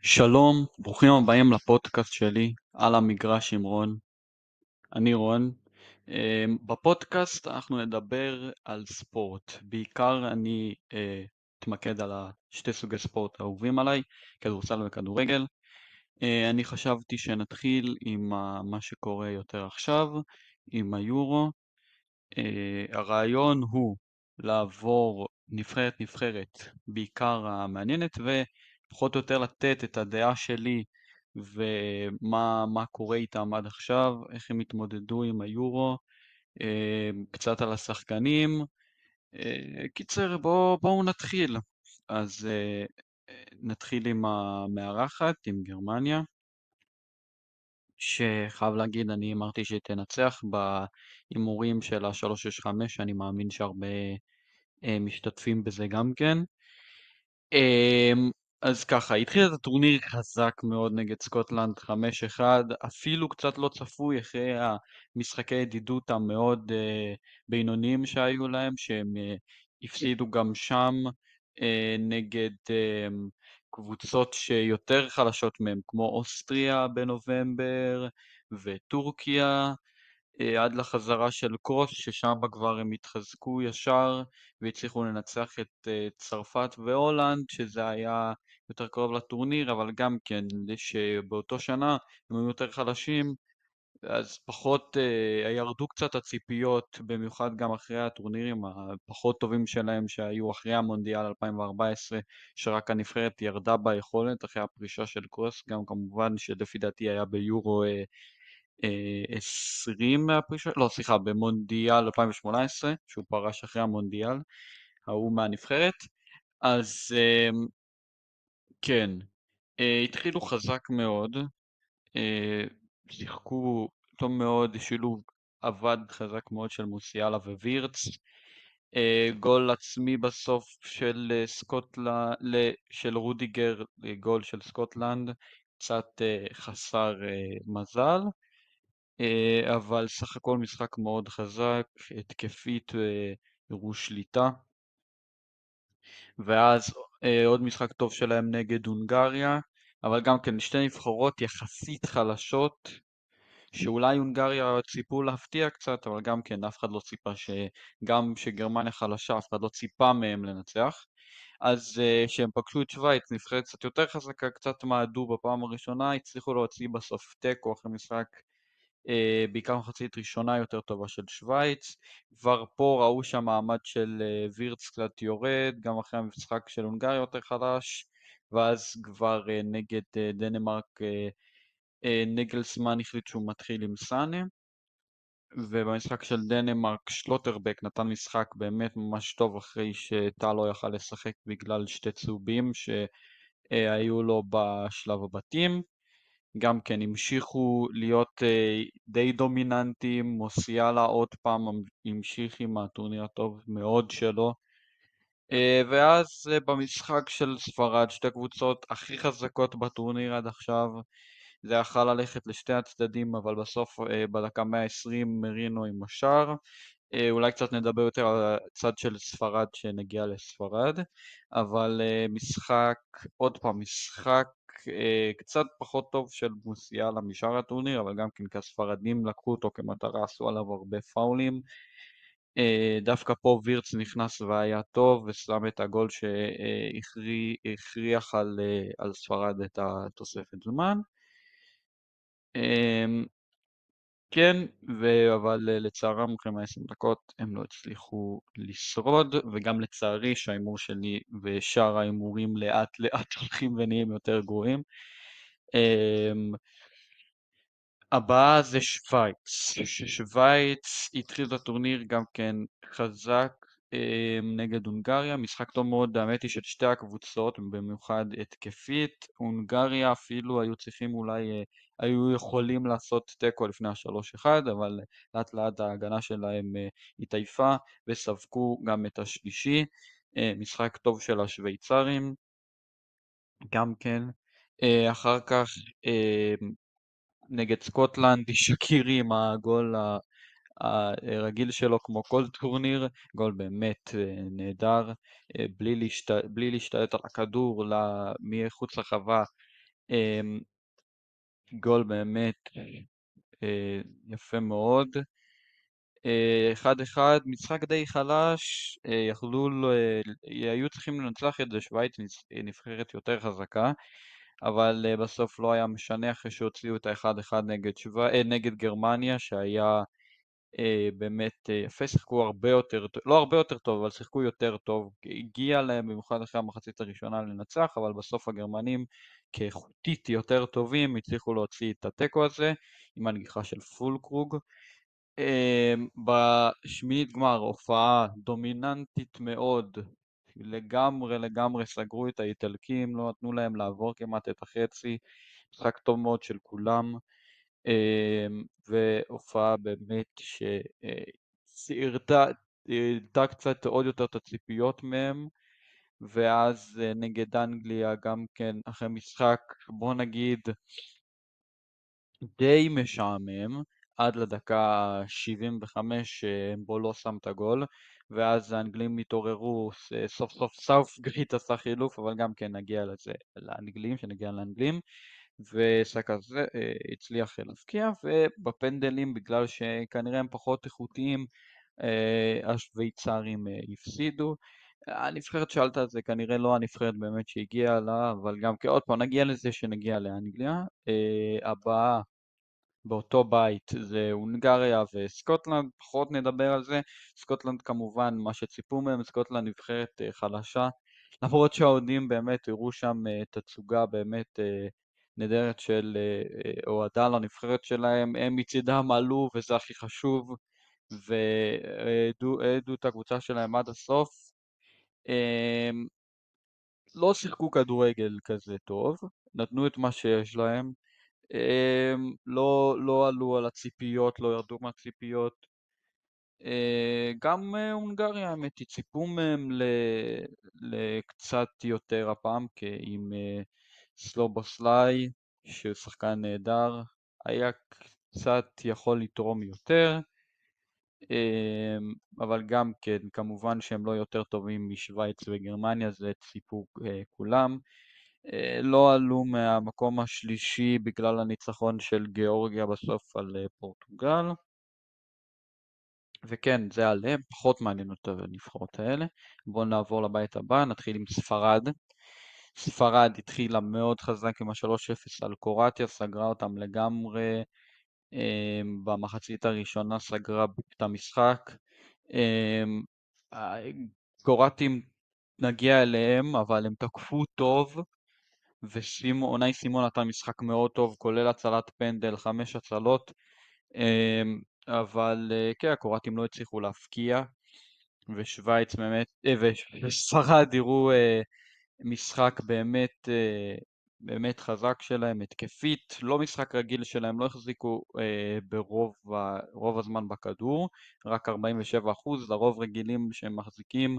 שלום, ברוכים הבאים לפודקאסט שלי על המגרש עם רון. אני רון. בפודקאסט אנחנו נדבר על ספורט. בעיקר אני אתמקד על שתי סוגי ספורט האהובים עליי, כדורסל וכדורגל. אני חשבתי שנתחיל עם מה שקורה יותר עכשיו, עם היורו. הרעיון הוא לעבור נבחרת נבחרת, בעיקר המעניינת, ופחות או יותר לתת את הדעה שלי ומה קורה איתם עד עכשיו, איך הם התמודדו עם היורו, קצת על השחקנים. קיצר, בואו נתחיל. אז נתחיל עם המארחת, עם גרמניה, שחייב להגיד, אני אמרתי שהיא תנצח בהימורים של ה-365, אני מאמין שהרבה משתתפים בזה גם כן. אז ככה, התחיל את הטורניר חזק מאוד נגד סקוטלנד 5-1, אפילו קצת לא צפוי אחרי המשחקי ידידות המאוד בינוניים שהיו להם, שהם הפסידו גם שם נגד קבוצות שיותר חלשות מהם, כמו אוסטריה בנובמבר וטורקיה. עד לחזרה של קרוס, ששם כבר הם התחזקו ישר והצליחו לנצח את צרפת והולנד, שזה היה יותר קרוב לטורניר, אבל גם כן, שבאותו שנה הם היו יותר חלשים, אז פחות ירדו קצת הציפיות, במיוחד גם אחרי הטורנירים הפחות טובים שלהם שהיו אחרי המונדיאל 2014, שרק הנבחרת ירדה ביכולת אחרי הפרישה של קרוס, גם כמובן שלפי דעתי היה ביורו 20 מהפרישה, לא סליחה, במונדיאל 2018, שהוא פרש אחרי המונדיאל, ההוא מהנבחרת. אז כן, התחילו חזק מאוד, אה, שיחקו טוב מאוד, שילוב עבד חזק מאוד של מוסיאלה ווירץ, גול עצמי בסוף של של רודיגר, גול של סקוטלנד, קצת חסר מזל. אבל סך הכל משחק מאוד חזק, התקפית, הראו שליטה. ואז עוד משחק טוב שלהם נגד הונגריה, אבל גם כן שתי נבחרות יחסית חלשות, שאולי הונגריה ציפו להפתיע קצת, אבל גם כן אף אחד לא ציפה גם שגרמניה חלשה, אף אחד לא ציפה מהם לנצח. אז כשהם פגשו את שווייץ, נבחרת קצת יותר חזקה, קצת מעדו בפעם הראשונה, הצליחו להוציא בסוף תיקו אחרי משחק בעיקר מחצית ראשונה יותר טובה של שווייץ. כבר פה ראו שהמעמד של וירץ קצת יורד, גם אחרי המשחק של הונגריה יותר חלש, ואז כבר נגד דנמרק נגלסמן החליט שהוא מתחיל עם סאנה, ובמשחק של דנמרק שלוטרבק נתן משחק באמת ממש טוב אחרי שטל לא יכל לשחק בגלל שתי צהובים שהיו לו בשלב הבתים. גם כן המשיכו להיות די דומיננטיים, מוסיאלה עוד פעם המשיך עם הטורניר הטוב מאוד שלו, ואז במשחק של ספרד, שתי קבוצות הכי חזקות בטורניר עד עכשיו, זה יכול ללכת לשתי הצדדים, אבל בסוף בדקה 120 מרינו עם השער. אולי קצת נדבר יותר על הצד של ספרד שנגיע לספרד, אבל משחק, עוד פעם, משחק קצת פחות טוב של מוסיאלה משאר הטורניר, אבל גם כן כספרדים לקחו אותו כמטרה, עשו עליו הרבה פאולים. דווקא פה וירץ נכנס והיה טוב, ושם את הגול שהכריח על ספרד את התוספת זמן. כן, אבל לצערם אחרי 120 דקות הם לא הצליחו לשרוד, וגם לצערי שההימור שלי ושאר ההימורים לאט לאט הולכים ונהיים יותר גרועים. אמ, הבאה זה שווייץ, ששווייץ התחיל את הטורניר גם כן חזק נגד הונגריה, משחק טוב מאוד, האמת היא של שתי הקבוצות, במיוחד התקפית. הונגריה אפילו היו צריכים אולי, היו יכולים לעשות תיקו לפני ה-3-1, אבל לאט לאט ההגנה שלהם התעייפה וספגו גם את השלישי. משחק טוב של השוויצרים גם כן. אחר כך נגד סקוטלנד, שקירי עם הגול הרגיל שלו כמו כל טורניר, גול באמת נהדר, בלי להשתלט על הכדור מחוץ לרחבה, אמ, גול באמת יפה מאוד. 1-1, משחק די חלש, היו צריכים לנצח את זה, שווייץ נבחרת יותר חזקה, אבל בסוף לא היה משנה אחרי שהוציאו את ה-1-1 נגד גרמניה, שהיה באמת יפה, שיחקו הרבה יותר, לא הרבה יותר טוב, אבל שיחקו יותר טוב. הגיע להם במיוחד אחרי המחצית הראשונה לנצח, אבל בסוף הגרמנים כאיכותית יותר טובים הצליחו להוציא את התיקו הזה עם הנגיחה של פולקרוג. בשמינית גמר הופעה דומיננטית מאוד, לגמרי סגרו את האיטלקים, לא נתנו להם לעבור כמעט את החצי, משחק טוב מאוד של כולם. והופעה באמת שהעלתה קצת עוד יותר את הציפיות מהם, ואז נגד אנגליה גם כן אחרי משחק, בוא נגיד, די משעמם, עד לדקה 75 בו לא שם את הגול, ואז האנגלים התעוררו, סוף סוף סאות'גייט עשה חילוף, אבל גם כן נגיע לזה, שנגיע לאנגלים. וסאקה זה הצליח להבקיע, ובפנדלים בגלל שכנראה הם פחות איכותיים, השוויצרים הפסידו. הנבחרת שאלת על זה כנראה לא הנבחרת באמת שהגיעה לה, אבל גם עוד פעם נגיע לזה שנגיע לאנגליה. הבאה באותו בית זה הונגריה וסקוטלנד, פחות נדבר על זה. סקוטלנד כמובן מה שציפו מהם, סקוטלנד נבחרת חלשה, למרות שהאוהדים באמת הראו שם תצוגה באמת נהדרת של אוהדה לנבחרת שלהם, הם מצידם עלו וזה הכי חשוב, והעדו את הקבוצה שלהם עד הסוף. לא שיחקו כדורגל כזה טוב, נתנו את מה שיש להם, לא עלו על הציפיות, לא ירדו מהציפיות. גם הונגריה, האמת היא, ציפו מהם לקצת יותר הפעם, עם סלובוסליי, שהוא שחקן נהדר, היה קצת יכול לתרום יותר, אבל גם כן, כמובן שהם לא יותר טובים משוויץ וגרמניה, זה ציפו כולם. לא עלו מהמקום השלישי בגלל הניצחון של גיאורגיה בסוף על פורטוגל. וכן, זה עליהם, פחות מעניין אותה הנבחרות האלה. בואו נעבור לבית הבא, נתחיל עם ספרד. ספרד התחילה מאוד חזק עם ה-3-0 על קרואטיה, סגרה אותם לגמרי. במחצית הראשונה סגרה את המשחק. קרואטים נגיע אליהם, אבל הם תקפו טוב, ואונאי סימון נתן משחק מאוד טוב, כולל הצלת פנדל, 5 הצלות, אבל כן, הקרואטים לא הצליחו להפקיע, ושוויץ באמת, וספרד יראו משחק באמת חזק שלהם, התקפית, לא משחק רגיל שלהם, לא החזיקו רוב הזמן בכדור, רק 47%, לרוב רגילים שהם מחזיקים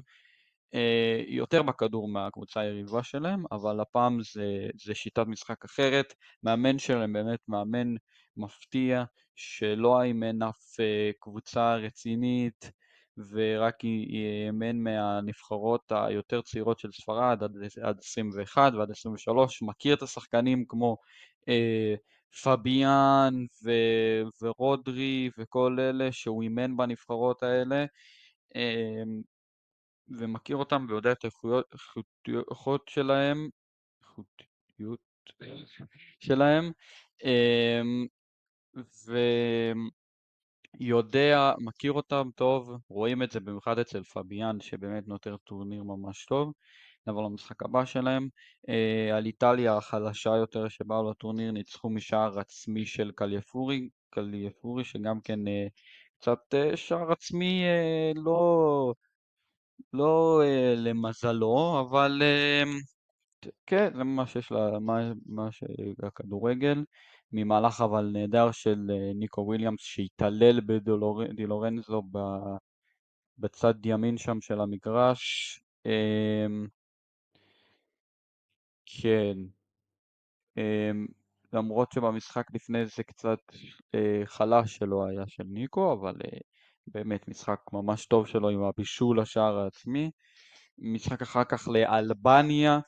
יותר בכדור מהקבוצה היריבה שלהם, אבל הפעם זה שיטת משחק אחרת. מאמן שלהם באמת מאמן מפתיע, שלא אימן אף קבוצה רצינית, ורק אימן מהנבחרות היותר צעירות של ספרד עד 21 ועד 23, מכיר את השחקנים כמו פביאן ורודרי וכל אלה שהוא אימן בנבחרות האלה, ומכיר אותם ויודע את האיכויות שלהם, איכותיות שלהם, מכיר אותם טוב, רואים את זה במיוחד אצל פביאן שבאמת נותר טורניר ממש טוב. נעבור למשחק הבא שלהם, על איטליה החלשה יותר שבאו לטורניר, ניצחו משער עצמי של קליפורי שגם כן קצת שער עצמי לא למזלו, אבל כן, זה מה שיש לה, מה שהכדורגל, ממהלך אבל נהדר של ניקו וויליאמס שהתעלל בדילורנזו בצד ימין שם של המגרש. כן, למרות שבמשחק לפני זה קצת חלש שלו היה של ניקו, אבל באמת משחק ממש טוב שלו עם הבישול לשער העצמי. משחק אחר כך לאלבניה,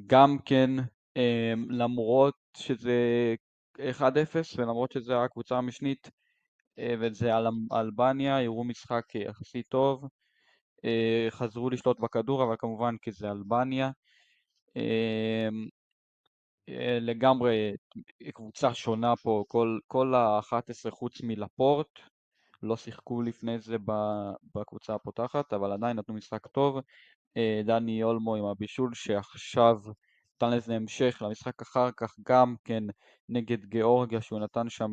גם כן למרות שזה 1-0 ולמרות שזה הקבוצה המשנית, וזה על אלבניה, הראו משחק יחסית טוב, חזרו לשלוט בכדור, אבל כמובן כי זה אלבניה. אה, לגמרי קבוצה שונה פה, כל ה-11 חוץ מלפורט לא שיחקו לפני זה בקבוצה הפותחת, אבל עדיין נתנו משחק טוב. דני אולמו עם הבישול שעכשיו נתן לזה המשך למשחק אחר כך, גם כן נגד גיאורגיה, שהוא נתן שם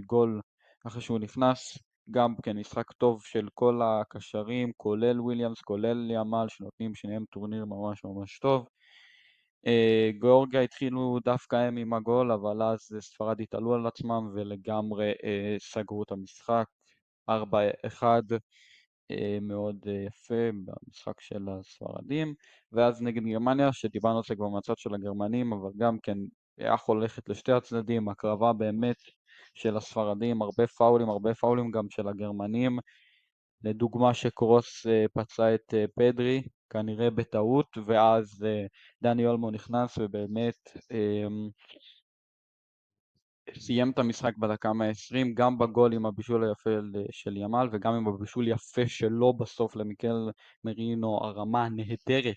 גול אחרי שהוא נכנס, גם כן משחק טוב של כל הקשרים, כולל וויליאמס, כולל ימל, שנותנים שניהם טורניר ממש ממש טוב. גיאורגיה התחילו דווקא הם עם הגול, אבל אז ספרד התעלו על עצמם ולגמרי סגרו את המשחק 4-1, מאוד יפה במשחק של הספרדים. ואז נגד גרמניה, שדיברנו על זה כבר מהצד של הגרמנים, אבל גם כן היה הולכת לשתי הצדדים, הקרבה באמת של הספרדים, הרבה פאולים גם של הגרמנים. לדוגמה שקרוס פצע את פדרי, כנראה בטעות, ואז דני אולמו נכנס ובאמת סיים את המשחק בדקה 120, גם בגול עם הבישול היפה של ימל, וגם עם הבישול יפה שלו בסוף למיקל מרינו, הרמה הנהדרת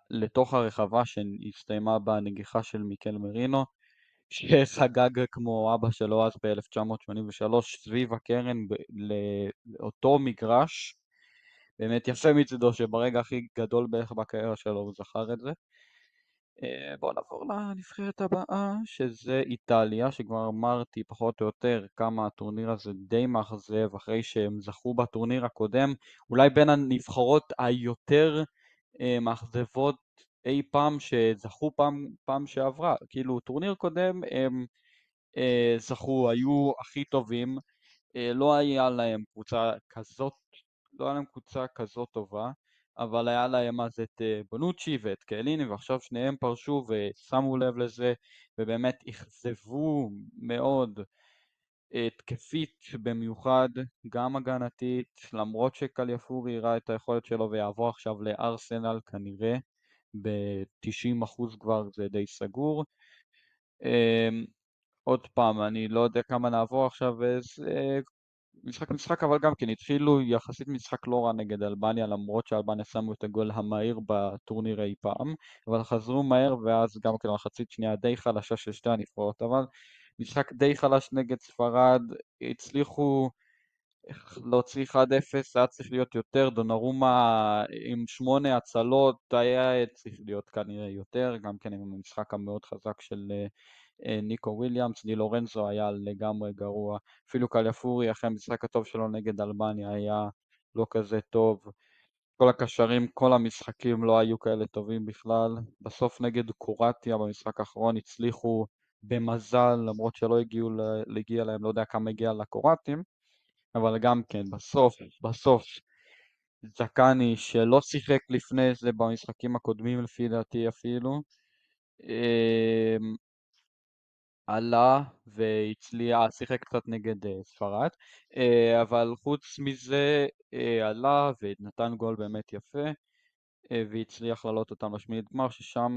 לתוך הרחבה שהסתיימה בנגיחה של מיקל מרינו, שחגג כמו אבא שלו אז ב-1983 סביב הקרן לאותו מגרש. באמת יפה מצידו שברגע הכי גדול בערך בקריירה שלו הוא זכר את זה. בואו נעבור לנבחרת הבאה, שזה איטליה, שכבר אמרתי פחות או יותר כמה הטורניר הזה די מאכזב אחרי שהם זכו בטורניר הקודם, אולי בין הנבחרות היותר מאכזבות אי פעם שזכו פעם שעברה. כאילו טורניר קודם הם זכו, היו הכי טובים, לא היה להם קבוצה כזאת, לא היה להם קבוצה כזאת טובה, אבל היה להם אז את בונוצ'י ואת קהליני, ועכשיו שניהם פרשו ושמו לב לזה, ובאמת אכזבו מאוד, התקפית במיוחד, גם הגנתית, למרות שקליאפורי הראה את היכולת שלו ויעבור עכשיו לארסנל כנראה, ב-90% כבר זה די סגור. עוד פעם, אני לא יודע כמה נעבור עכשיו, זה משחק, אבל גם כן התחילו יחסית משחק לא רע נגד אלבניה, למרות שאלבניה שמו את הגול המהיר בטורניר אי פעם, אבל חזרו מהר, ואז גם כן מחצית שנייה די חלשה של שתי הנבחרות, אבל משחק די חלש נגד ספרד, הצליחו להוציא 1-0, היה צריך להיות יותר, דונרומה עם 8 הצלות, היה צריך להיות כנראה יותר, גם כן עם המשחק המאוד חזק של ניקו וויליאמס, די לורנזו היה לגמרי גרוע, אפילו קליאפורי אחרי המשחק הטוב שלו נגד אלבניה היה לא כזה טוב, כל הקשרים, כל המשחקים לא היו כאלה טובים בכלל, בסוף נגד קרואטיה במשחק האחרון הצליחו במזל, למרות שלא הגיע להם, לא יודע כמה הגיע לקרואטים, אבל גם כן, בסוף, זקני שלא שיחק לפני זה במשחקים הקודמים לפי דעתי אפילו, עלה והצליח, שיחק קצת נגד ספרד, אבל חוץ מזה עלה ונתן גול באמת יפה, והצליח לעלות אותם לשמינית גמר, ששם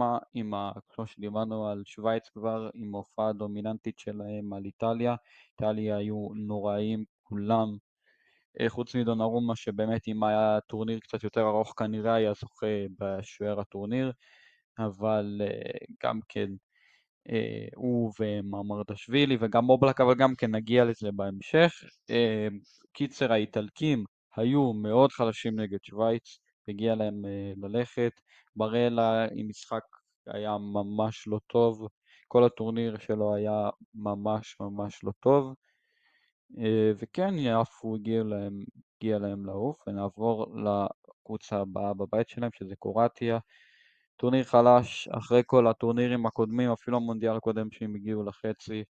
כמו שדיברנו על שוויץ כבר, עם ההופעה הדומיננטית שלהם על איטליה, איטליה היו נוראים כולם, חוץ מדונרומה שבאמת אם היה טורניר קצת יותר ארוך כנראה היה זוכה בשוער הטורניר, אבל גם כן הוא ומרדשווילי וגם מובלק, אבל גם כן נגיע לזה בהמשך. קיצר, האיטלקים היו מאוד חלשים נגד שוויץ, הגיע להם ללכת, ברלה עם משחק היה ממש לא טוב, כל הטורניר שלו היה ממש ממש לא טוב, וכן יפו הגיע להם לעוף, ונעבור לקבוצה הבאה בבית שלהם שזה קרואטיה. טורניר חלש, אחרי כל הטורנירים הקודמים, אפילו המונדיאל הקודם שהם הגיעו לחצי,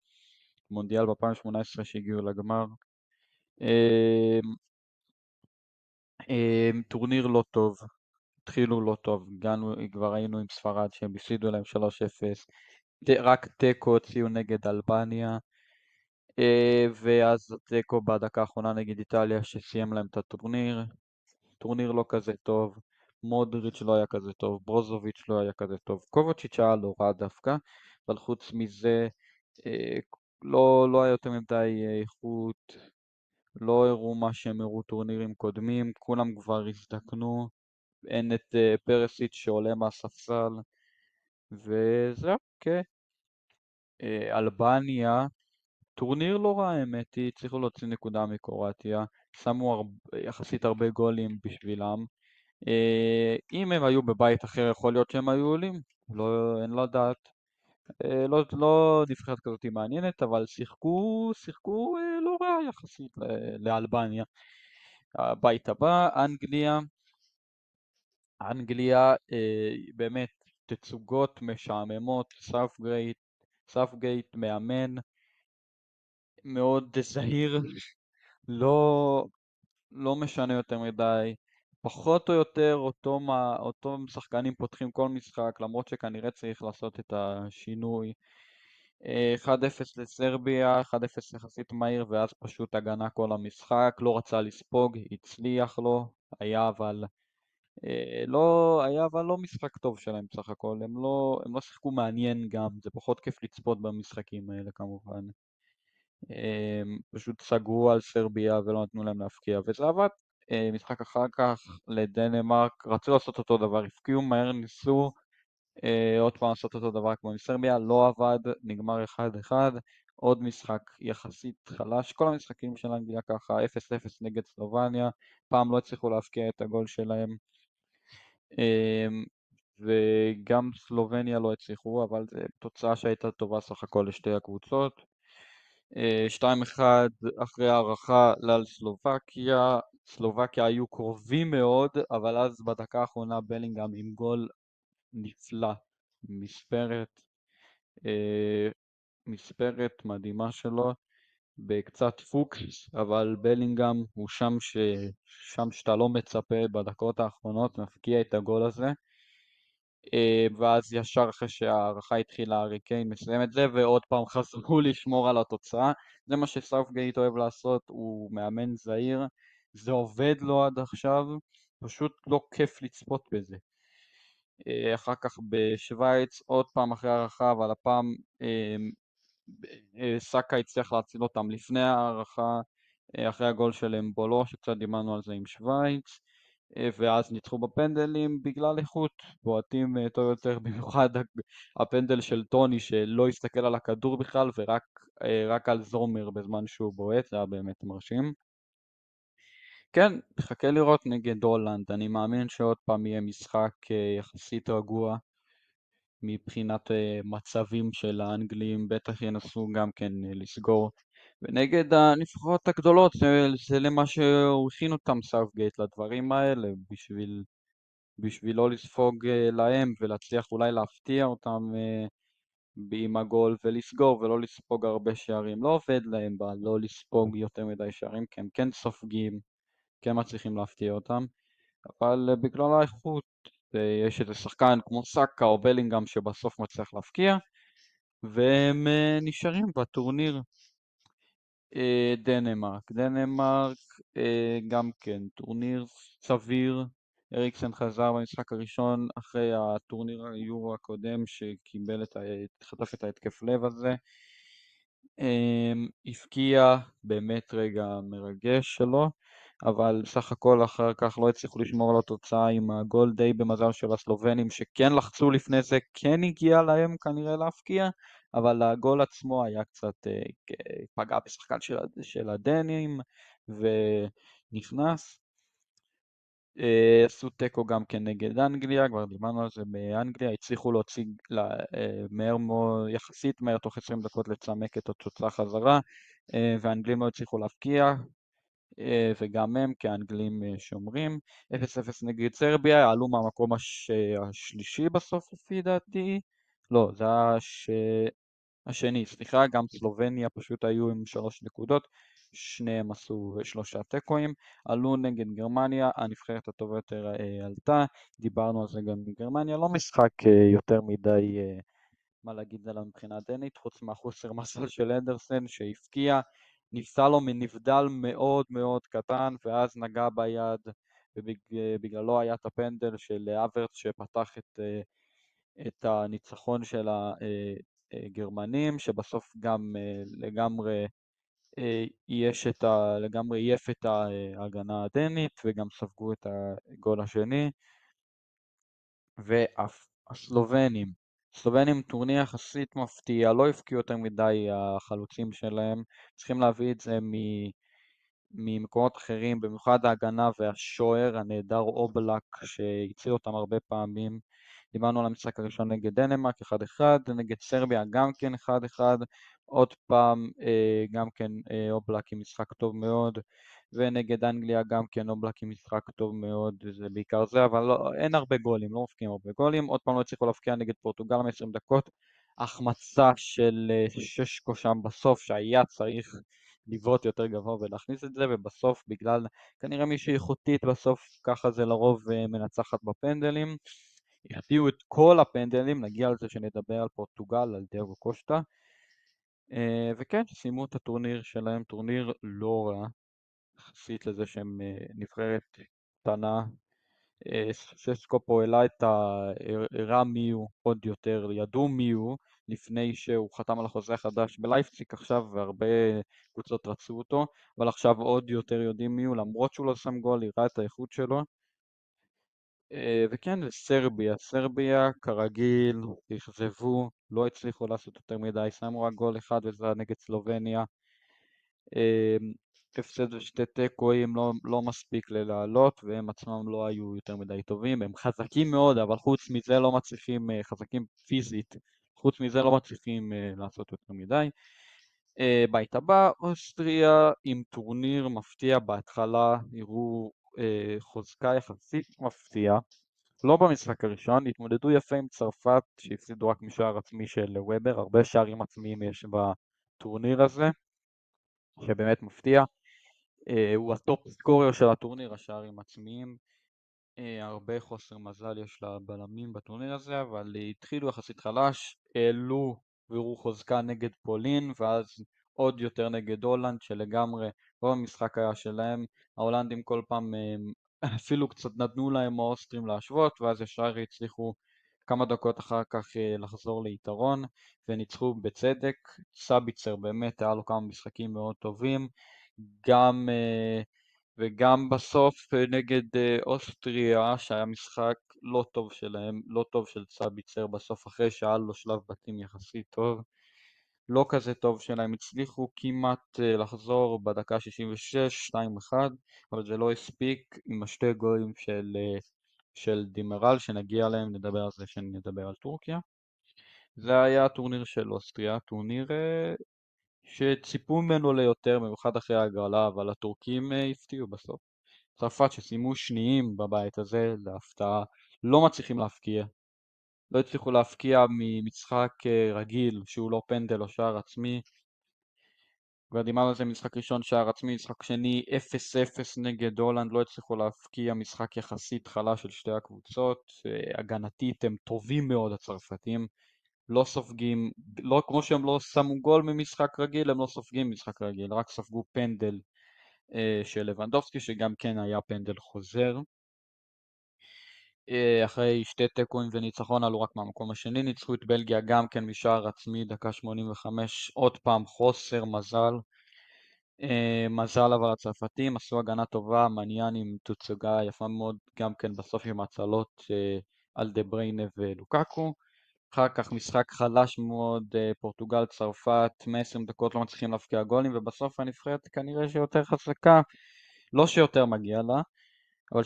מונדיאל ב-2018 שהגיעו לגמר. טורניר לא טוב, התחילו לא טוב, כבר היינו עם ספרד שהם הפסידו להם 3-0, רק תיקו הוציאו נגד אלבניה, ואז תיקו בדקה האחרונה נגד איטליה שסיים להם את הטורניר, טורניר לא כזה טוב, מודריץ' לא היה כזה טוב, ברוזוביץ' לא היה כזה טוב, קובצ'יץ' היה לא רע דווקא, אבל חוץ מזה אה, לא היה יותר מדי איכות, לא הראו מה שהם הראו טורנירים קודמים, כולם כבר הזדקנו, אין את פרסיץ' שעולה מהספסל, וזהו, כן. אלבניה, טורניר לא רע האמת היא, הצליחו להוציא נקודה מקרואטיה, שמו יחסית הרבה גולים בשבילם. אם הם היו בבית אחר יכול להיות שהם היו עולים, לא, אין לדעת. לא נבחרת כזאת מעניינת, אבל שיחקו לא רע יחסית לאלבניה. הבית הבא, אנגליה. אנגליה באמת תצוגות משעממות, סאפגייט מאמן מאוד זהיר, לא, לא משנה יותר מדי, פחות או יותר אותו שחקנים פותחים כל משחק, למרות שכנראה צריך לעשות את השינוי. 1-0 לסרביה, 1-0 יחסית מהיר, ואז פשוט הגנה כל המשחק, לא רצה לספוג, הצליח לו, היה אבל לא משחק טוב שלהם בסך הכל, הם לא שיחקו מעניין גם, זה פחות כיף לצפות במשחקים האלה כמובן. פשוט סגרו על סרביה ולא נתנו להם להפקיע, וזה עבד. משחק אחר כך לדנמרק, רצו לעשות אותו דבר, הפקיעו מהר, ניסו עוד פעם לעשות אותו דבר כמו עם סרביה, לא עבד, נגמר 1-1, עוד משחק יחסית חלש, כל המשחקים של אנגליה ככה, 0-0 נגד סלובניה, פעם לא הצליחו להפקיע את הגול שלהם, וגם סלובניה לא הצליחו, אבל זו תוצאה שהייתה טובה סך הכל לשתי הקבוצות. 2-1 אחרי הערכה לסלובקיה, סלובקיה היו קרובים מאוד, אבל אז בדקה האחרונה בלינגהאם עם גול נפלא, מספרת, אה, מספרת מדהימה שלו, בקצת פוקס, אבל בלינגהאם הוא שם שאתה לא מצפה בדקות האחרונות, מפקיע את הגול הזה. ואז ישר אחרי שההערכה התחילה הארי קיין מסיים את זה ועוד פעם חזרו לשמור על התוצאה. זה מה שסאופגייט אוהב לעשות, הוא מאמן זהיר, זה עובד לו עד עכשיו, פשוט לא כיף לצפות בזה. אחר כך בשוויץ עוד פעם אחרי הערכה, אבל הפעם סאקה הצליח להציל אותם לפני הערכה, אחרי הגול של אמבולו שקצת דיברנו על זה עם שוויץ. ואז ניצחו בפנדלים בגלל איכות, בועטים טוב יותר, במיוחד הפנדל של טוני שלא הסתכל על הכדור בכלל ורק על זומר בזמן שהוא בועט, זה היה באמת מרשים. כן, מחכה לראות נגד הולנד, אני מאמין שעוד פעם יהיה משחק יחסית רגוע מבחינת מצבים של האנגלים, בטח ינסו גם כן לסגור. ונגד הנבחרות הגדולות, זה למה שהוא הכין אותם סאופגייט, לדברים האלה, בשביל לא לספוג להם ולהצליח אולי להפתיע אותם עם הגול ולסגור ולא לספוג הרבה שערים. לא עובד להם לא לספוג יותר מדי שערים, כי הם כן סופגים, כן מצליחים להפתיע אותם, אבל בגלל האיכות יש איזה שחקן כמו סאקה או בלינגהאם שבסוף מצליח להפקיע, והם נשארים בטורניר. דנמרק גם כן טורניר סביר, אריקסן חזר במשחק הראשון אחרי הטורניר היורו הקודם חטף את ההתקף לב הזה, הפקיע באמת רגע מרגש שלו, אבל סך הכל אחר כך לא הצליחו לשמור על התוצאה עם הגול די במזל של הסלובנים שכן לחצו לפני זה, כן הגיע להם כנראה להפקיע, אבל הגול עצמו היה קצת פגע בשחקן של הדנים ונכנס. עשו תיקו גם כן נגד אנגליה, כבר דיברנו על זה באנגליה, הצליחו להוציא מהר מאוד, יחסית מהר, תוך 20 דקות לצמק את התוצאה חזרה, והאנגלים לא הצליחו להפקיע, וגם הם כאנגלים שומרים. 0-0 נגד סרביה, עלו מהמקום השלישי בסוף לפי דעתי, לא, זה היה השני, סליחה, גם סלובניה פשוט היו עם 3 נקודות, שניהם עשו 3 תיקואים, עלו נגד גרמניה, הנבחרת הטובה יותר עלתה, דיברנו על זה גם מגרמניה, לא משחק יותר מדי מה להגיד עליו מבחינה דנית, חוץ מהחוסר מזל של אנדרסן שהפקיע, נפסל לו מנבדל מאוד מאוד קטן, ואז נגע ביד ובגללו היה את הפנדל של אברץ שפתח את הניצחון של הגרמנים, שבסוף גם לגמרי לגמרי עייף את ההגנה הדנית, וגם ספגו את הגול השני. והסלובנים, סלובנים טורניר יחסית מפתיע, לא הפקיעו יותר מדי החלוצים שלהם, צריכים להביא את זה ממקומות אחרים, במיוחד ההגנה והשוער הנהדר אובלק שהציל אותם הרבה פעמים. דיברנו על המשחק הראשון נגד דנמרק 1-1, נגד סרביה גם כן 1-1, עוד פעם גם כן אובלק עם משחק טוב מאוד, ונגד אנגליה גם כן אובלק עם משחק טוב מאוד, זה בעיקר זה, אבל לא, אין הרבה גולים, לא מפקיעים הרבה גולים. עוד פעם לא הצליחו להפקיע נגד פורטוגל 20 דקות, החמצה של ששקו שם בסוף שהיה צריך לבעוט יותר גבוה ולהכניס את זה, ובסוף בגלל כנראה מישהי איכותית בסוף ככה זה לרוב מנצחת בפנדלים. החטיאו את כל הפנדלים, נגיע על זה שנדבר על פורטוגל, על דייגו קושטה. וכן, סיימו את הטורניר שלהם, טורניר לא רע, יחסית לזה שהם נבחרת קטנה. שסקו פה הראה מי הוא עוד יותר, ידעו מי הוא לפני שהוא חתם על החוזה החדש בלייפציג עכשיו, והרבה קבוצות רצו אותו, אבל עכשיו עוד יותר יודעים מי הוא, למרות שהוא לא שם גול, הראה את האיכות שלו. וכן, סרביה כרגיל, אכזבו, לא הצליחו לעשות יותר מדי, שמו רק גול אחד וזה היה נגד סלובניה. הפסד ושתי תיקואים לא מספיק לעלות, והם עצמם לא היו יותר מדי טובים, הם חזקים מאוד, אבל חוץ מזה לא מצליחים, חזקים פיזית, חוץ מזה לא מצליחים לעשות יותר מדי. בית הבא, אוסטריה עם טורניר מפתיע בהתחלה, הראו חוזקה יחסית מפתיע, לא במשחק הראשון, התמודדו יפה עם צרפת שהפסידו רק משער עצמי של וובר, הרבה שערים עצמיים יש בטורניר הזה, שבאמת מפתיע. הוא הטופ סקורר של הטורניר, השערים עצמיים. הרבה חוסר מזל יש לבלמים בטורניר הזה, אבל התחילו יחסית חלש, העלו והראו חוזקה נגד פולין, ואז עוד יותר נגד הולנד, שלגמרי רוב המשחק היה שלהם. ההולנדים כל פעם אפילו קצת נתנו להם האוסטרים להשוות, ואז ישר הצליחו כמה דקות אחר כך לחזור ליתרון, וניצחו בצדק. סביצר באמת היה לו כמה משחקים מאוד טובים, גם וגם בסוף נגד אוסטריה, שהיה משחק לא טוב שלהם, לא טוב של סביצר בסוף, אחרי שהיה לו שלב בתים יחסית טוב, לא כזה טוב שלהם, הצליחו כמעט לחזור בדקה 66, 2-1, אבל זה לא הספיק עם השתי גולים של דימרל, שנגיע להם, נדבר על זה שנדבר על טורקיה. זה היה הטורניר של אוסטריה, טורניר שציפו ממנו ליותר, במיוחד אחרי ההגרלה, אבל הטורקים הפתיעו בסוף. צרפת שסיימו שניים בבית הזה, להפתעה, לא מצליחים להפקיע. לא הצליחו להפקיע ממשחק רגיל, שהוא לא פנדל או שער עצמי. כבר דיברנו על זה, משחק ראשון שער עצמי, משחק שני 0-0 נגד הולנד, לא הצליחו להפקיע, משחק יחסית חלש של שתי הקבוצות. הגנתית הם טובים מאוד הצרפתים, לא סופגים, לא, כמו שהם לא שמו גול ממשחק רגיל, הם לא סופגים משחק רגיל, רק ספגו פנדל של לבנדובסקי, שגם כן היה פנדל חוזר. אחרי שתי תיקואים וניצחון עלו רק מהמקום השני, ניצחו את בלגיה גם כן משער עצמי, דקה 85, עוד פעם חוסר מזל. מזל אבל הצרפתים עשו הגנה טובה, מניאן עם תוצגה יפה מאוד, גם כן בסוף עם הצלות על דה בריינה ולוקקו. אחר כך משחק חלש מאוד, פורטוגל, צרפת, 120 דקות לא מצליחים להפקיע גולים, ובסוף הנבחרת כנראה שיותר חזקה, לא שיותר מגיע לה, אבל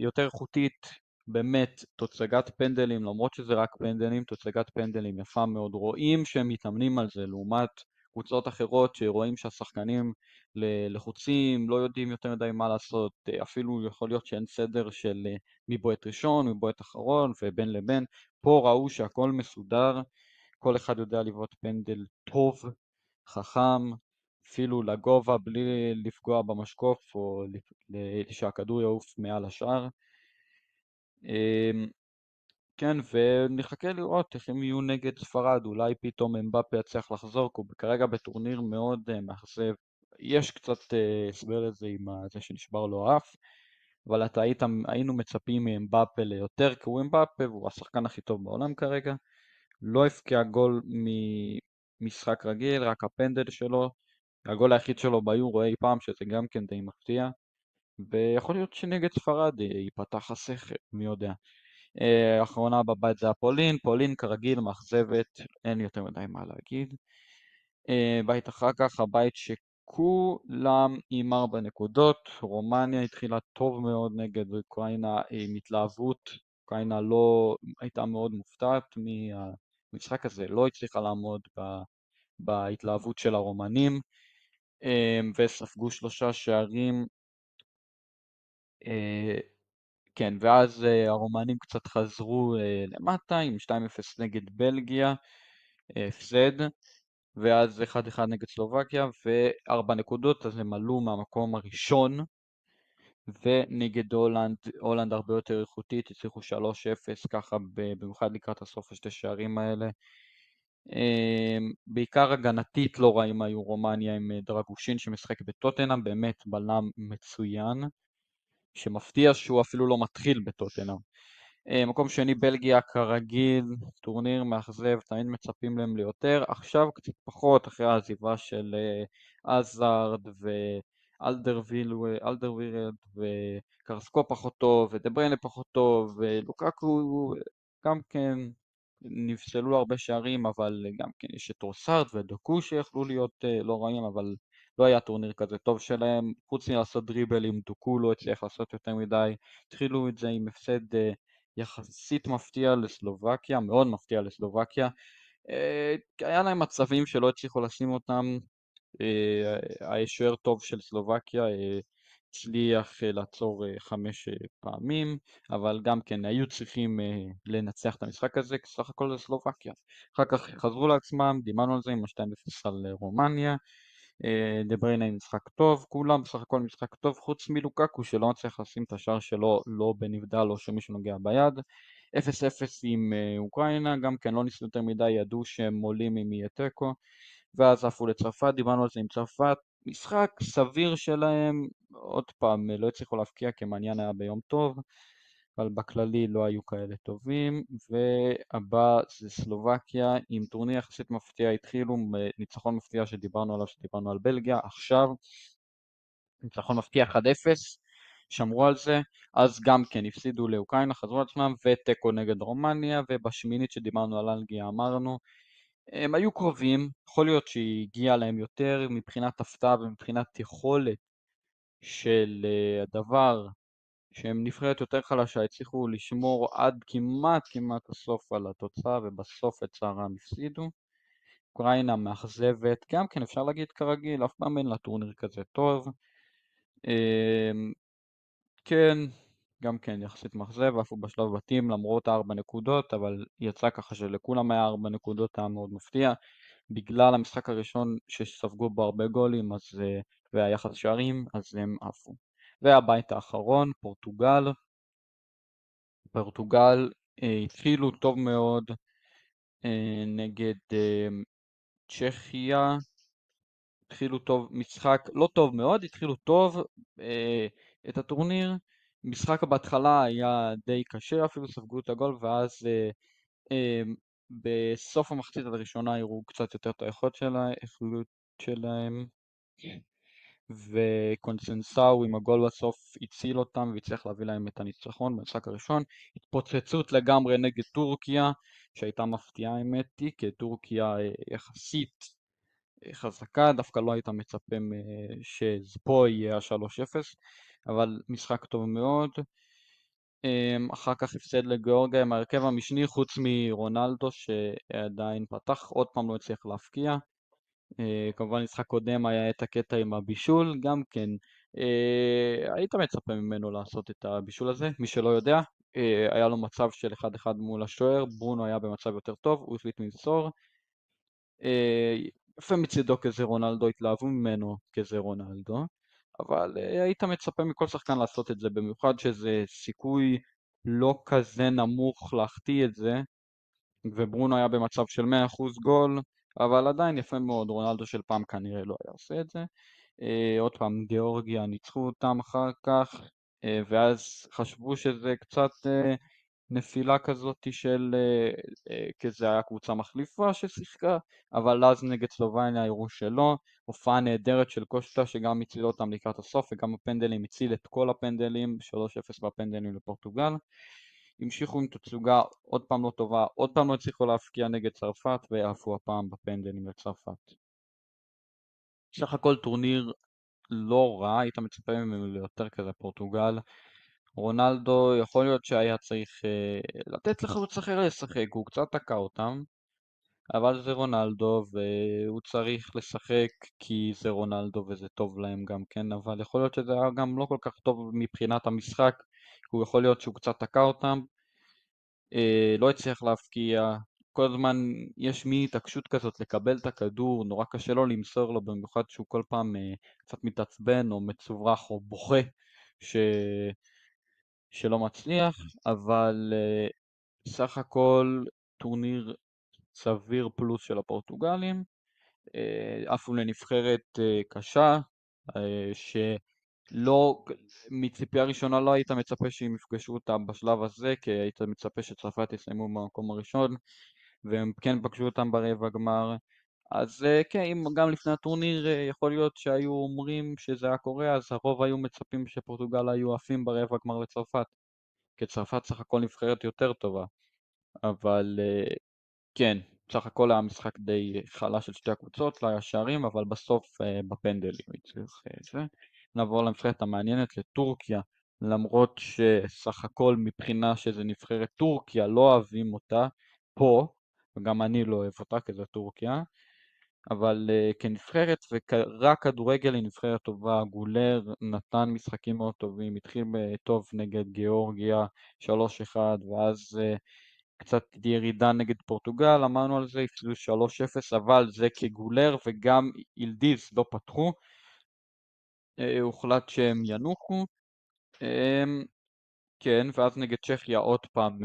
יותר איכותית, באמת תוצגת פנדלים, למרות שזה רק פנדלים, תוצגת פנדלים יפה מאוד, רואים שהם מתאמנים על זה, לעומת קבוצות אחרות שרואים שהשחקנים לחוצים, לא יודעים יותר מדי מה לעשות, אפילו יכול להיות שאין סדר של מי בועט ראשון, מי בועט אחרון ובין לבין. פה ראו שהכל מסודר, כל אחד יודע לבעוט פנדל טוב, חכם, אפילו לגובה בלי לפגוע במשקוף או שהכדור יעוף מעל השאר. כן, ונחכה לראות איך הם יהיו נגד ספרד, אולי פתאום אמבפה יצליח לחזור, כי הוא כרגע בטורניר מאוד מאכזב. יש קצת הסבר לזה עם זה שנשבר לו האף, אבל היינו מצפים מאמבפה ליותר, כי הוא אמבפה והוא השחקן הכי טוב בעולם כרגע. לא הבקיע גול ממשחק רגיל, רק הפנדל שלו, הגול היחיד שלו ביורו אי פעם, שזה גם כן די מפתיע, ויכול להיות שנגד ספרד ייפתח הסכר, מי יודע. האחרונה בבית זה הפולין, פולין כרגיל מאכזבת, אין יותר מדי מה להגיד. בית אחר כך, הבית שכולם עם 4 נקודות, רומניה התחילה טוב מאוד נגד אוקראינה עם התלהבות, אוקראינה לא הייתה מאוד מופתעת מהמשחק הזה, לא הצליחה לעמוד בהתלהבות של הרומנים, וספגו 3 שערים, אה, כן, ואז הרומנים קצת חזרו למטה עם 2-0 נגד בלגיה, הפסד, ואז 1-1 נגד סלובקיה ו4 נקודות, אז הם עלו מהמקום הראשון, ונגד הולנד, הולנד הרבה יותר איכותית, הצליחו 3-0 ככה במיוחד לקראת הסוף השתי שערים האלה. בעיקר הגנתית לא רעים היו רומניה עם דרגושין שמשחק בטוטנהאם, באמת בלם מצוין, שמפתיע שהוא אפילו לא מתחיל בטוטנהאם. מקום שני בלגיה כרגיל, טורניר מאכזב, תמיד מצפים להם ליותר, עכשיו קצת פחות אחרי העזיבה של אזארד ואלדרווירלד וקרסקו פחות טוב ודבריינה פחות טוב ולוקקו גם כן נפסלו לו הרבה שערים, אבל גם כן יש את טרוסארד ודוקו שיכלו להיות לא רעים, אבל לא היה טורניר כזה טוב שלהם, חוץ מלעשות דריבלים דוקו לא הצליח לעשות יותר מדי, התחילו את זה עם הפסד יחסית מפתיע לסלובקיה, מאוד מפתיע לסלובקיה. היה להם מצבים שלא הצליחו לשים אותם, השוער טוב של סלובקיה הצליח לעצור 5 פעמים, אבל גם כן היו צריכים לנצח את המשחק הזה, כי סך הכל זה סלובקיה. אחר כך חזרו לעצמם, דיברנו על זה עם ה-2-0 על רומניה, דבריינה עם משחק טוב, כולם בסך הכל משחק טוב חוץ מלוקקו שלא מצליח לשים את השער שלו לא בנבדל או שמישהו נוגע ביד. 0-0 עם אוקראינה, גם כן לא ניסו יותר מדי, ידעו שהם עולים אם יהיה תיקו, ואז עפו לצרפת, דיברנו על זה עם צרפת, משחק סביר שלהם, עוד פעם לא הצליחו להפקיע כי מעניין היה ביום טוב, אבל בכללי לא היו כאלה טובים. והבא זה סלובקיה עם טורניר יחסית מפתיע, התחילו ניצחון מפתיע שדיברנו עליו, שדיברנו על בלגיה, עכשיו ניצחון מפתיע 1-0, שמרו על זה, אז גם כן הפסידו לאוקראינה, חזרו על עצמם, ותיקו נגד רומניה, ובשמינית שדיברנו על אלגיה אמרנו, הם היו קרובים, יכול להיות שהגיע להם יותר מבחינת הפתעה ומבחינת יכולת של הדבר שהם נבחרת יותר חלשה, הצליחו לשמור עד כמעט הסוף על התוצאה, ובסוף לצערם הפסידו. אוקראינה מאכזבת, גם כן אפשר להגיד כרגיל, אף פעם אין לה טורניר כזה טוב. כן, גם כן יחסית מאכזב, עפו בשלב בתים למרות 4 נקודות, אבל יצא ככה שלכולם היה 4 נקודות, היה מאוד מפתיע. בגלל המשחק הראשון שספגו בו הרבה גולים והיחס שערים, אז הם עפו. והבית האחרון, פורטוגל. פורטוגל התחילו טוב מאוד נגד צ'כיה, התחילו טוב, משחק לא טוב מאוד, התחילו טוב את הטורניר, משחק בהתחלה היה די קשה, אפילו ספגו את הגול, ואז בסוף המחצית הראשונה הראו קצת יותר את האיכות שלהם, וקונסנסאו עם הגול בסוף הציל אותם והצליח להביא להם את הניצחון במשחק הראשון. התפוצצות לגמרי נגד טורקיה שהייתה מפתיעה האמת היא, כי טורקיה יחסית חזקה, דווקא לא היית מצפה שפה יהיה ה-3-0, אבל משחק טוב מאוד. אחר כך הפסד לגיאורגיה עם ההרכב המשני חוץ מרונלדו שעדיין פתח, עוד פעם לא הצליח להפקיע. כמובן משחק קודם היה את הקטע עם הבישול, גם כן היית מצפה ממנו לעשות את הבישול הזה, מי שלא יודע, היה לו מצב של 1-1 מול השוער, ברונו היה במצב יותר טוב, הוא החליט למסור, יפה מצידו כזה רונלדו, התלהבו ממנו כזה רונלדו, אבל היית מצפה מכל שחקן לעשות את זה, במיוחד שזה סיכוי לא כזה נמוך להחטיא את זה, וברונו היה במצב של 100% גול, אבל עדיין יפה מאוד, רונלדו של פעם כנראה לא היה עושה את זה. עוד פעם, גיאורגיה ניצחו אותם אחר כך, ואז חשבו שזה קצת נפילה כזאת של, כי זה היה קבוצה מחליפה ששיחקה, אבל אז נגד סלובניה הראו שלא. הופעה נהדרת של קושטה שגם הציל אותם לקראת הסוף, וגם בפנדלים הציל את כל הפנדלים, 3-0 בפנדלים לפורטוגל. המשיכו עם תצוגה עוד פעם לא טובה, עוד פעם לא הצליחו להפקיע נגד צרפת, ועפו הפעם בפנדלים לצרפת. סך הכל טורניר לא רע, היית מצפה ממנו ליותר כזה פורטוגל. רונלדו יכול להיות שהיה צריך לתת לחלוץ אחר לשחק, הוא קצת תקע אותם, אבל זה רונלדו והוא צריך לשחק כי זה רונלדו וזה טוב להם גם כן, אבל יכול להיות שזה היה גם לא כל כך טוב מבחינת המשחק, הוא יכול להיות שהוא קצת תקע אותם, לא הצליח להפקיע, כל הזמן יש מין התעקשות כזאת לקבל את הכדור, נורא קשה לו למסור לו, במיוחד שהוא כל פעם קצת מתעצבן או מצוברח או בוכה ש... שלא מצליח, אבל סך הכל טורניר סביר פלוס של הפורטוגלים, עפו לנבחרת קשה, שלא, מציפייה ראשונה לא היית מצפה שהם יפגשו אותה בשלב הזה, כי היית מצפה שצרפת יסיימו במקום הראשון, והם כן פגשו אותם ברבע גמר. אז כן, אם גם לפני הטורניר יכול להיות שהיו אומרים שזה היה קורה, אז הרוב היו מצפים שפורטוגל היו עפים ברבע גמר לצרפת, כי צרפת סך הכל נבחרת יותר טובה, אבל כן, סך הכל היה משחק די חלש של שתי הקבוצות, לא היה שערים, אבל בסוף בפנדלים הצליח זה. נעבור לנבחרת המעניינת לטורקיה, למרות שסך הכל מבחינה שזה נבחרת טורקיה, לא אוהבים אותה פה, וגם אני לא אוהב אותה כי זה טורקיה, אבל כנבחרת ורק כדורגל היא נבחרת טובה. גולר נתן משחקים מאוד טובים, התחיל טוב נגד גיאורגיה 3-1, ואז קצת ירידה נגד פורטוגל, אמרנו על זה, הפסידו 3-0, אבל זה כגולר וגם ילדיז לא פתחו, הוחלט שהם ינוחו, כן, ואז נגד צ'כיה עוד פעם,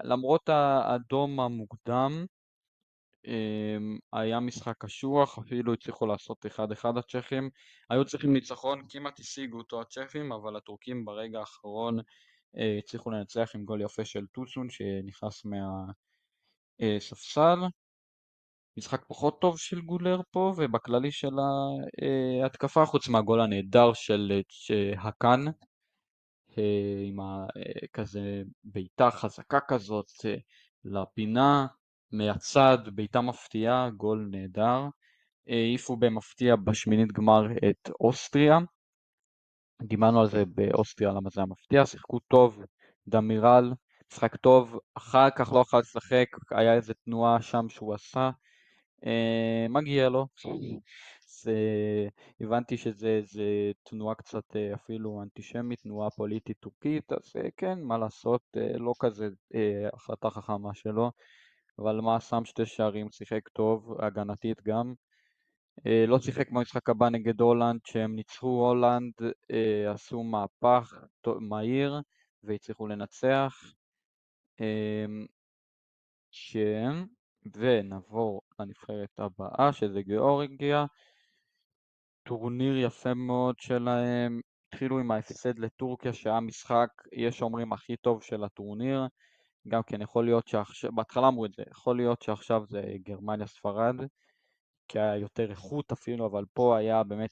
למרות האדום המוקדם, היה משחק קשוח, אפילו הצליחו לעשות 1-1 הצ'כים, היו צריכים ניצחון, כמעט השיגו אותו הצ'כים, אבל הטורקים ברגע האחרון הצליחו לנצח עם גול יפה של טוסון שנכנס מהספסל. משחק פחות טוב של גולר פה, ובכללי של ההתקפה, חוץ מהגול הנהדר של הקאן, עם כזה בעיטה חזקה כזאת לפינה, מהצד, בעיטה מפתיעה, גול נהדר. העיפו במפתיע בשמינית גמר את אוסטריה, דיברנו על זה באוסטריה למה זה היה מפתיע, שיחקו טוב, דמירל, משחק טוב, אחר כך לא יכול לשחק, היה איזה תנועה שם שהוא עשה, מגיע לו, זה, הבנתי שזה תנועה קצת אפילו אנטישמית, תנועה פוליטית טורקית, אז כן, מה לעשות, לא כזה החלטה חכמה שלו, אבל מה, שם שתי שערים, שיחק טוב, הגנתית גם, לא שיחק במשחק הבא נגד הולנד, שהם ניצחו הולנד, עשו מהפך מהיר והצליחו לנצח, כן, ונעבור לנבחרת הבאה שזה גיאורגיה, טורניר יפה מאוד שלהם, התחילו עם ההפסד לטורקיה שהיה משחק, יש אומרים הכי טוב של הטורניר, גם כן יכול להיות שעכשיו, בהתחלה אמרו את זה, יכול להיות שעכשיו זה גרמניה ספרד, כי היה יותר איכות אפילו, אבל פה היה באמת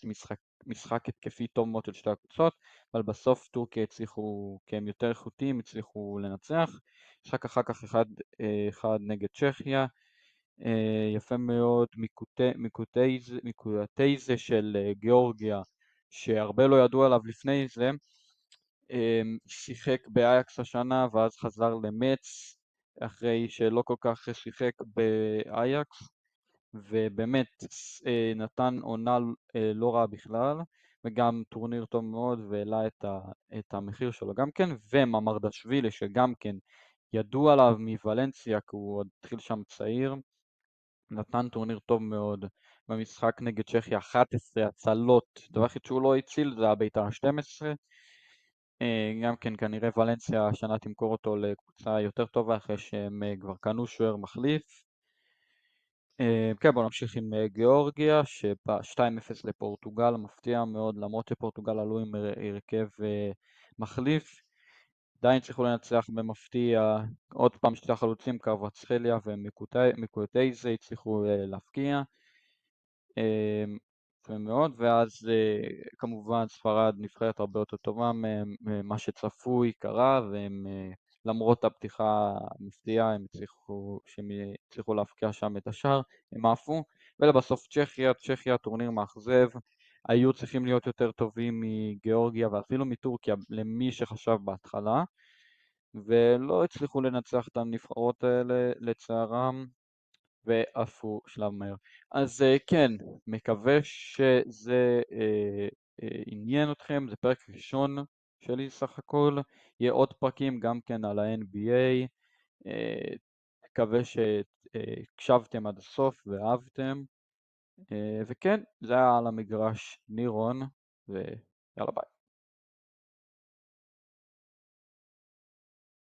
משחק התקפי טוב מאוד של שתי הקבוצות, אבל בסוף טורקיה הצליחו, כי הם יותר איכותיים, הצליחו לנצח, משחק אחר כך אחד נגד צ'כיה, יפה מאוד, מיקוטייזה של גיאורגיה, שהרבה לא ידעו עליו לפני זה, שיחק באייקס השנה ואז חזר למץ, אחרי שלא כל כך שיחק באייקס, ובאמת נתן עונה לא רעה בכלל, וגם טורניר טוב מאוד והעלה את המחיר שלו גם כן, וממרדשווילי שגם כן ידוע עליו מוולנסיה כי הוא עוד התחיל שם צעיר, נתן טורניר טוב מאוד במשחק נגד צ'כיה, 11 הצלות, דבר אחד שהוא לא הציל זה הביתה ה-12, גם כן כנראה ולנסיה השנה תמכור אותו לקבוצה יותר טובה אחרי שהם כבר קנו שוער מחליף. כן, בואו נמשיך עם גיאורגיה שבא 2-0 לפורטוגל, מפתיע מאוד למרות שפורטוגל עלו עם הרכב מחליף. עדיין הצליחו לנצח במפתיע, עוד פעם שתי החלוצים קרבצחליה ומיקוטייזה הצליחו להפקיע. יפה מאוד, ואז כמובן ספרד נבחרת הרבה יותר טובה ממה שצפוי קרה, והם למרות הפתיחה המפתיעה שהם הצליחו להפקיע שם את השער, הם עפו. ולבסוף צ'כיה טורניר מאכזב, היו צריכים להיות יותר טובים מגיאורגיה ואפילו מטורקיה למי שחשב בהתחלה, ולא הצליחו לנצח את הנבחרות האלה לצערם, ועפו שלב מהר. אז כן, מקווה שזה עניין אתכם, זה פרק ראשון שלי סך הכל, יהיה עוד פרקים גם כן על ה-NBA, מקווה שהקשבתם עד הסוף ואהבתם, וכן, זה היה על המגרש נירון, ויאללה ביי.